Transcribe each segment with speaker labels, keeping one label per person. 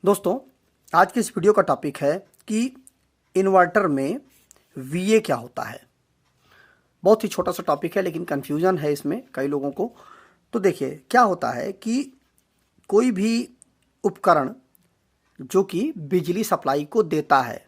Speaker 1: दोस्तों, आज की इस वीडियो का टॉपिक है कि इन्वर्टर में वीए क्या होता है। बहुत ही छोटा सा टॉपिक है लेकिन कन्फ्यूज़न है इसमें कई लोगों को। तो देखिए क्या होता है कि कोई भी उपकरण जो कि बिजली सप्लाई को देता है,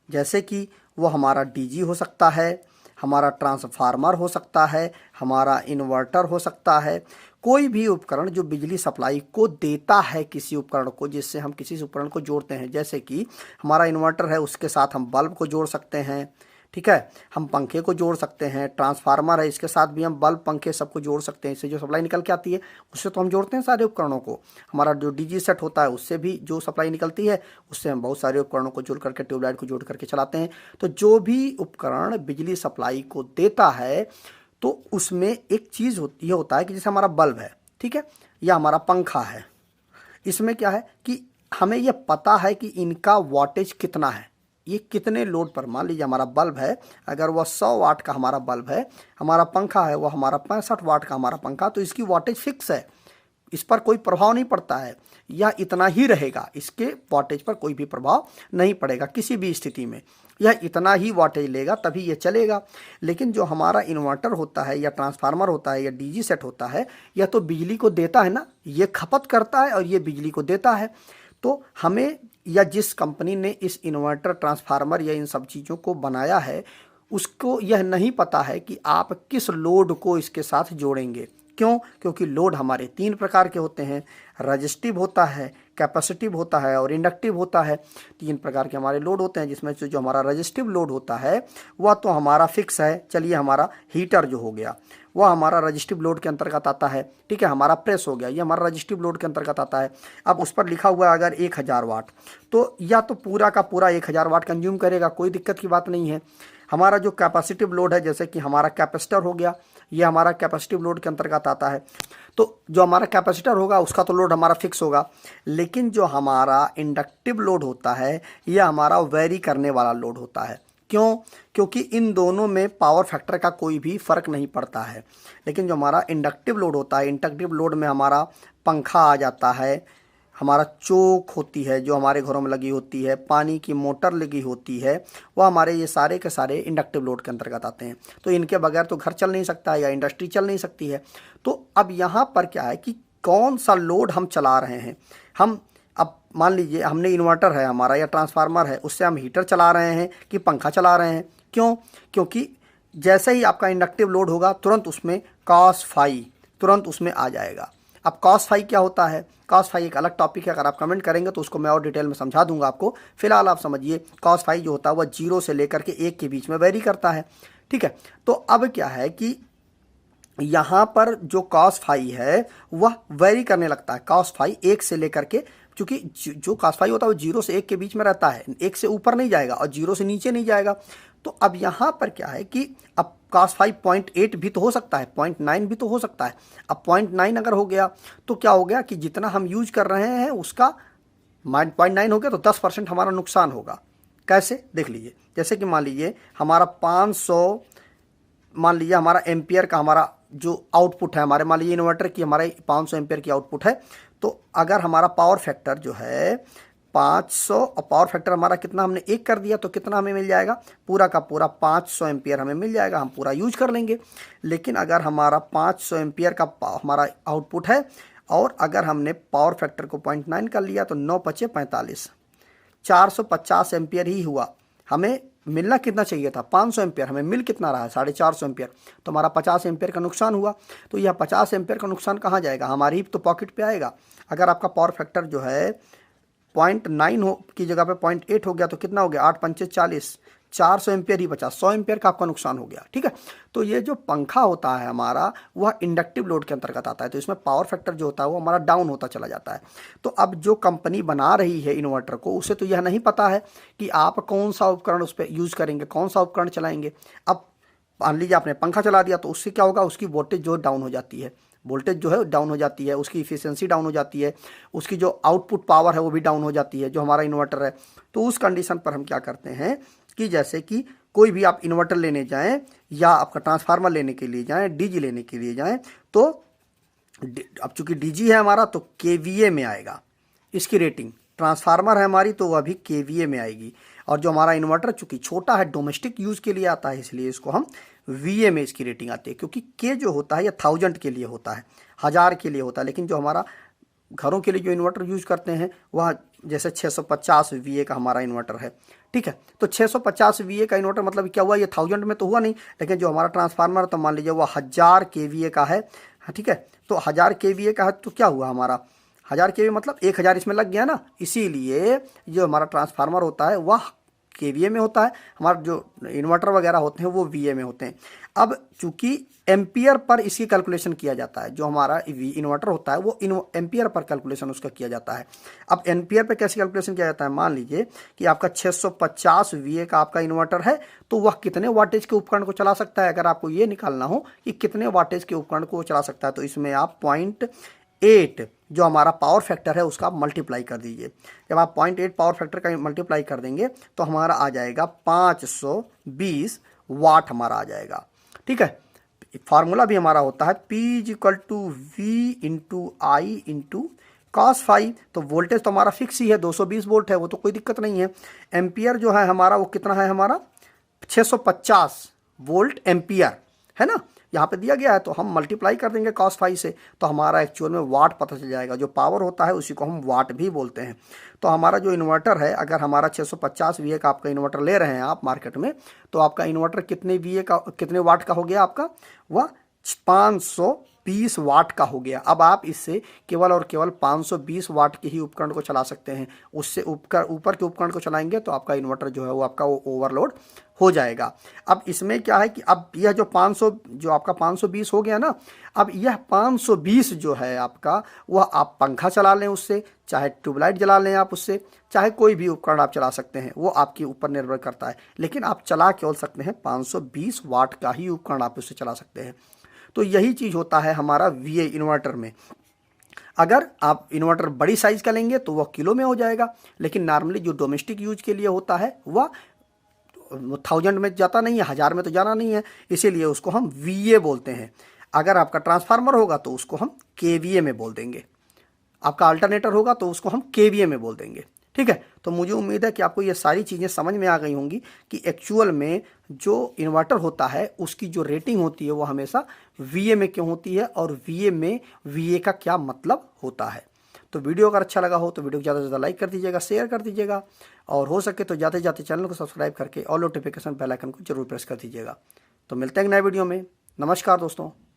Speaker 1: जैसे कि वो हमारा डीजी हो सकता है, हमारा ट्रांसफार्मर हो सकता है, हमारा इन्वर्टर हो सकता है। कोई भी उपकरण जो बिजली सप्लाई को देता है किसी उपकरण को, जिससे हम किसी उपकरण को जोड़ते हैं, जैसे कि हमारा इन्वर्टर है उसके साथ हम बल्ब को जोड़ सकते हैं, ठीक है। हम पंखे को जोड़ सकते हैं, ट्रांसफार्मर है इसके साथ भी हम बल्ब पंखे सबको जोड़ सकते हैं। इससे जो सप्लाई निकल के आती है उससे तो हम जोड़ते हैं सारे उपकरणों को। हमारा जो डीजी सेट होता है उससे भी जो सप्लाई निकलती है उससे हम बहुत सारे उपकरणों को जोड़ करके, ट्यूबलाइट को जोड़ करके चलाते हैं। तो जो भी उपकरण बिजली सप्लाई को देता है तो उसमें एक चीज़ होती है, होता है कि जैसे हमारा बल्ब है, ठीक है, या हमारा पंखा है। इसमें क्या है कि हमें यह पता है कि इनका वाटेज कितना है, ये कितने लोड पर। मान लीजिए हमारा बल्ब है, अगर वह 100 वाट का हमारा बल्ब है, हमारा पंखा है वह हमारा 65 वाट का हमारा पंखा, तो इसकी वाटेज फिक्स है, इस पर कोई प्रभाव नहीं पड़ता है, यह इतना ही रहेगा, इसके वाटेज पर कोई भी प्रभाव नहीं पड़ेगा किसी भी स्थिति में, यह इतना ही वाटेज लेगा तभी ये चलेगा। लेकिन जो हमारा इन्वर्टर होता है या ट्रांसफार्मर होता है या डीजी सेट होता है, यह तो बिजली को देता है ना, ये खपत करता है और ये बिजली को देता है। तो हमें या जिस कंपनी ने इस इन्वर्टर, ट्रांसफार्मर या इन सब चीज़ों को बनाया है उसको यह नहीं पता है कि आप किस लोड को इसके साथ जोड़ेंगे। क्यों? क्योंकि लोड हमारे 3 प्रकार के होते हैं, रजिस्टिव होता है, कैपेसिटिव होता है और इंडक्टिव होता है। 3 प्रकार के हमारे लोड होते हैं, जिसमें से जो हमारा रजिस्टिव लोड होता है वह तो हमारा फिक्स है। चलिए हमारा हीटर जो हो गया वह हमारा रजिस्टिव लोड के अंतर्गत आता है, ठीक है। हमारा प्रेस हो गया, ये हमारा रजिस्टिव लोड के अंतर्गत आता है। अब उस पर लिखा हुआ है अगर 1000 वाट, तो या तो पूरा का पूरा 1000 वाट कंज्यूम करेगा, कोई दिक्कत की बात नहीं है। हमारा जो कैपेसिटिव लोड है, जैसे कि हमारा कैपेसिटर हो गया, ये हमारा कैपेसिटिव लोड के अंतर्गत आता है। तो जो हमारा कैपेसिटर होगा उसका तो लोड हमारा फिक्स होगा, लेकिन जो हमारा इंडक्टिव लोड होता है यह हमारा वेरी करने वाला लोड होता है। क्यों? क्योंकि इन दोनों में पावर फैक्टर का कोई भी फर्क नहीं पड़ता है। लेकिन जो हमारा इंडक्टिव लोड होता है, इंडक्टिव लोड में हमारा पंखा आ जाता है, हमारा चोक होती है जो हमारे घरों में लगी होती है, पानी की मोटर लगी होती है, वह हमारे ये सारे के सारे इंडक्टिव लोड के अंतर्गत आते हैं। तो इनके बगैर तो घर चल नहीं सकता है या इंडस्ट्री चल नहीं सकती है। तो अब यहाँ पर क्या है कि कौन सा लोड हम चला रहे हैं। हम अब मान लीजिए हमने इन्वर्टर है हमारा या ट्रांसफार्मर है, उससे हम हीटर चला रहे हैं कि पंखा चला रहे हैं। क्यों? क्योंकि जैसे ही आपका इंडक्टिव लोड होगा तुरंत उसमें कॉस फाई तुरंत उसमें आ जाएगा। अब कॉस फाई क्या होता है? कॉस फाई एक अलग टॉपिक है, अगर आप कमेंट करेंगे तो उसको मैं और डिटेल में समझा दूंगा आपको। फिलहाल आप समझिए कॉस फाई जो होता है वह 0 से लेकर के 1 के बीच में वेरी करता है, ठीक है। तो अब क्या है कि यहाँ पर जो कॉस फाई है वह वेरी करने लगता है। कॉस फाई 1 से लेकर के, क्योंकि जो कॉस फाई होता है वो 0 से 1 के बीच में रहता है, 1 से ऊपर नहीं जाएगा और 0 से नीचे नहीं जाएगा। तो अब यहाँ पर क्या है कि अब cos 5.8 भी तो हो सकता है, 0.9 भी तो हो सकता है। अब 0.9 अगर हो गया तो क्या हो गया कि जितना हम यूज कर रहे हैं उसका 0.9 हो गया तो 10% हमारा नुकसान होगा। कैसे? देख लीजिए, जैसे कि मान लीजिए हमारा 500, मान लीजिए हमारा एम्पियर का हमारा जो आउटपुट है, हमारे मान लीजिए इन्वर्टर की हमारे 500 एम्पियर की आउटपुट है, तो अगर हमारा पावर फैक्टर जो है 500 और पावर फैक्टर हमारा कितना हमने 1 कर दिया तो कितना हमें मिल जाएगा? पूरा का पूरा 500 एम्पियर हमें मिल जाएगा, हम पूरा यूज कर लेंगे। लेकिन अगर हमारा 500 एम्पियर का हमारा आउटपुट है और अगर हमने पावर फैक्टर को 0.9 कर लिया तो 9 पचे 45, 450 एम्पियर ही हुआ। हमें मिलना कितना चाहिए था? 500 एम्पियर, हमें मिल कितना रहा है? 450 एम्पियर, तो हमारा 50 एम्पियर का नुकसान हुआ। तो यह 50 एम्पियर का नुकसान कहाँ जाएगा? हमारी ही तो पॉकेट पे आएगा। अगर आपका पावर फैक्टर जो है 0.9 हो की जगह पे 0.8 हो गया तो कितना हो गया? 8 पंचे 40, 400 एम्पियर ही बचा, 100 एम्पियर का आपका नुकसान हो गया, ठीक है। तो ये जो पंखा होता है हमारा वह इंडक्टिव लोड के अंतर्गत आता है, तो इसमें पावर फैक्टर जो होता है वो हमारा डाउन होता चला जाता है। तो अब जो कंपनी बना रही है इन्वर्टर को, उसे तो यह नहीं पता है कि आप कौन सा उपकरण उस पर यूज़ करेंगे, कौन सा उपकरण चलाएंगे। अब मान लीजिए आपने पंखा चला दिया तो उससे क्या होगा? उसकी वोल्टेज जो डाउन हो जाती है, वोल्टेज जो है डाउन हो जाती है, उसकी इफिशियंसी डाउन हो जाती है, उसकी जो आउटपुट पावर है वो भी डाउन हो जाती है, जो हमारा इन्वर्टर है। तो उस कंडीशन पर हम क्या करते हैं कि जैसे कि कोई भी आप इन्वर्टर लेने जाएं या आपका ट्रांसफार्मर लेने के लिए जाएं, डीजी लेने के लिए जाएं, तो अब चूंकि डीजी है हमारा तो केवीए में आएगा इसकी रेटिंग, ट्रांसफार्मर है हमारी तो वह भी केवीए में आएगी। और जो हमारा इन्वर्टर चूंकि छोटा है, डोमेस्टिक यूज के लिए आता है, इसलिए इसको हम वीए में इसकी रेटिंग आती है, क्योंकि के जो होता है ये 1000 के लिए होता है, 1000 के लिए होता है। लेकिन जो हमारा घरों के लिए जो इन्वर्टर यूज करते हैं वह जैसे 650 वीए का हमारा इन्वर्टर है, ठीक है। तो 650 वीए का इन्वर्टर मतलब क्या हुआ, ये 1000 में तो हुआ नहीं, लेकिन जो हमारा ट्रांसफार्मर तो मान लीजिए वह 1000 केवीए का है, ठीक है। तो 1000 केवीए का है तो क्या हुआ हमारा 1000 केवीए मतलब 1000 इसमें लग गया ना, इसीलिए जो हमारा ट्रांसफार्मर होता है वह केवीए में होता है, हमारा जो इन्वर्टर वगैरह होते हैं वो वीए में होते हैं। अब चूंकि एम्पियर पर इसकी कैलकुलेशन किया जाता है, जो हमारा इन्वर्टर होता है वो एम्पियर पर कैलकुलेशन उसका किया जाता है। अब एम्पियर पर कैसे कैलकुलेशन किया जाता है, मान लीजिए कि आपका 650 वीए का आपका इन्वर्टर है, तो वह कितने वाटेज के उपकरण को चला सकता है। अगर आपको ये निकालना हो कि कितने वाटेज के उपकरण को चला सकता है, तो इसमें आप 0.8 जो हमारा पावर फैक्टर है उसका मल्टीप्लाई कर दीजिए। जब आप 0.8 पावर फैक्टर का मल्टीप्लाई कर देंगे तो हमारा आ जाएगा 520 वाट हमारा आ जाएगा, ठीक है। फार्मूला भी हमारा होता है P = V × I × cos phi. तो वोल्टेज तो हमारा फिक्स ही है, 220 वोल्ट है, वो तो कोई दिक्कत नहीं है। एम्पियर जो है हमारा वो कितना है, हमारा 650 वोल्ट एम्पियर है ना, यहाँ पे दिया गया है। तो हम मल्टीप्लाई कर देंगे cos फाई से, तो हमारा एक्चुअल में वाट पता चल जाएगा। जो पावर होता है उसी को हम वाट भी बोलते हैं। तो हमारा जो इन्वर्टर है, अगर हमारा 650 वीए का आपका इन्वर्टर ले रहे हैं आप मार्केट में, तो आपका इन्वर्टर कितने वीए का, कितने वाट का हो गया आपका, वह 520 वाट का हो गया। अब आप इससे केवल और केवल 520 वाट के ही उपकरण को चला सकते हैं। उससे ऊपर के उपकरण को चलाएंगे तो आपका इन्वर्टर जो है वो आपका वो ओवरलोड हो जाएगा। अब इसमें क्या है कि अब यह जो 500 जो आपका 520 हो गया ना, अब यह 520 जो है आपका, वह आप पंखा चला लें उससे, चाहे ट्यूबलाइट जला लें आप उससे, चाहे कोई भी उपकरण आप चला सकते हैं, वो आपके ऊपर निर्भर करता है। लेकिन आप चला केवल सकते हैं 520 वाट का ही उपकरण आप उससे चला सकते हैं। तो यही चीज़ होता है हमारा वीए इन्वर्टर में। अगर आप इन्वर्टर बड़ी साइज़ का लेंगे तो वह किलो में हो जाएगा, लेकिन नॉर्मली जो डोमेस्टिक यूज के लिए होता है वह 1000 में जाता नहीं है, 1000 में तो जाना नहीं है, इसीलिए उसको हम वीए बोलते हैं। अगर आपका ट्रांसफार्मर होगा तो उसको हम केवीए में बोल देंगे, आपका अल्टरनेटर होगा तो उसको हम केवीए में बोल देंगे, ठीक है। तो मुझे उम्मीद है कि आपको ये सारी चीज़ें समझ में आ गई होंगी कि एक्चुअल में जो इन्वर्टर होता है उसकी जो रेटिंग होती है वो हमेशा वीए में क्यों होती है, और वीए में वीए का क्या मतलब होता है। तो वीडियो अगर अच्छा लगा हो तो वीडियो को ज़्यादा से ज़्यादा लाइक कर दीजिएगा, शेयर कर दीजिएगा, और हो सके तो जाते जाते चैनल को सब्सक्राइब करके ऑल नोटिफिकेशन बेल आइकन को जरूर प्रेस कर दीजिएगा। तो मिलते हैं नए वीडियो में। नमस्कार दोस्तों।